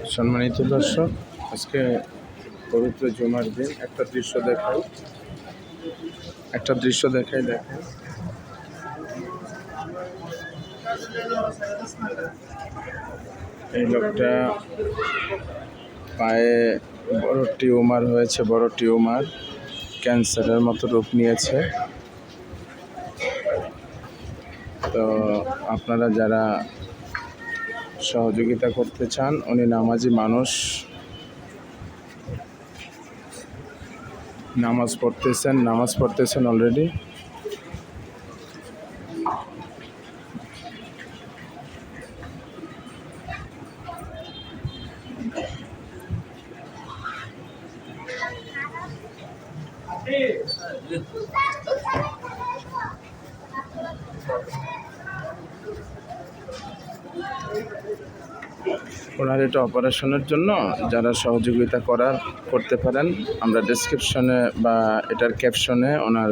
সম্মানিত দর্শক, আজকে পবিত্র জুমার দিন একটা দৃশ্য দেখাই দেখেন। এই লোকটা পায়ে বড় টিউমার হয়েছে, বড় টিউমার ক্যান্সারের মতো রূপ নিয়েছে। তো আপনারা যারা সহযোগিতা করতে চান, উনি নামাজি মানুষ, নামাজ পড়তেছেন অলরেডি। ওনার এটা অপারেশনের জন্য যারা সহযোগিতা করতে পারেন, আমরা ডেসক্রিপশনে বা এটার ক্যাপশনে ওনার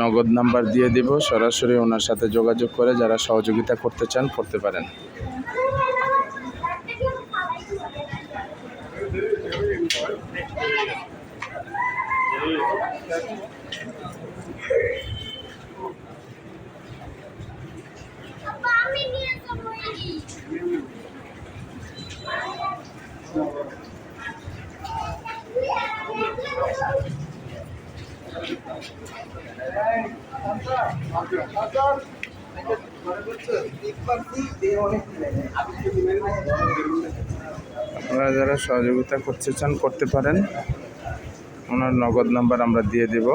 নগদ নাম্বার দিয়ে দিব। সরাসরি ওনার সাথে যোগাযোগ করে যারা সহযোগিতা করতে চান করতে পারেন। আপনারা যারা সহযোগিতা করতে চান করতে পারেন। ওনার নগদ নাম্বার আমরা দিয়ে দেব।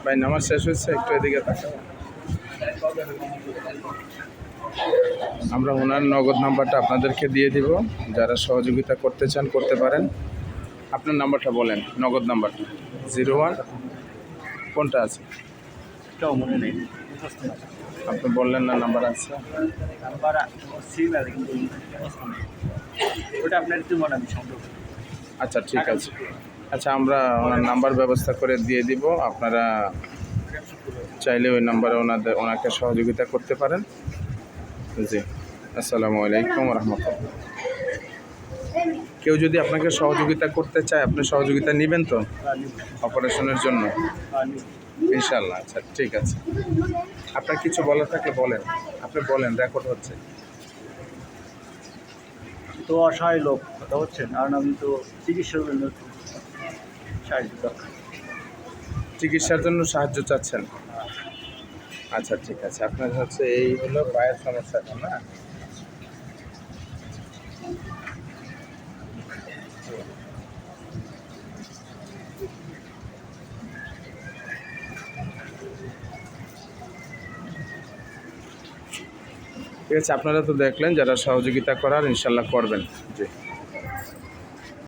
ভাই, নামাজ শেষ হচ্ছে, একটু এদিকে তাকাও। আমরা ওনার নগদ নাম্বারটা আপনাদেরকে দিয়ে দিব। যারা সহযোগিতা করতে চান করতে পারেন। আপনার নাম্বারটা বলেন, নগদ নাম্বারটা। 01 কোনটা আছে? আপনি বললেন না নাম্বার আছে। আচ্ছা, ঠিক আছে। আচ্ছা, আমরা ওনার নাম্বার ব্যবস্থা করে দিয়ে দিব। আপনারা চাইলে ওই নাম্বারে ওনাকে সহযোগিতা করতে পারেন। জি, আসসালামু আলাইকুম রহমতুল্লাহ। কেউ যদি আপনাকে সহযোগিতা করতে চায়, আপনি সহযোগিতা নেবেন তো অপারেশনের জন্য? ইনশাল্লাহ। আচ্ছা, ঠিক আছে। আপনার কিছু বলার থাকলে বলেন, আপনি বলেন, রেকর্ড হচ্ছে। তো অসহায় লোক কথা হচ্ছেন, কারণ আমি তো চিকিৎসার জন্য সাহায্য চাচ্ছেন। আচ্ছা, ঠিক আছে। আপনার হচ্ছে এই হলো পায়ের সমস্যাটা, না? ঠিক আছে, আপনারা তো দেখলেন, যারা সহযোগিতা করার ইনশাল্লাহ করবেন। জি।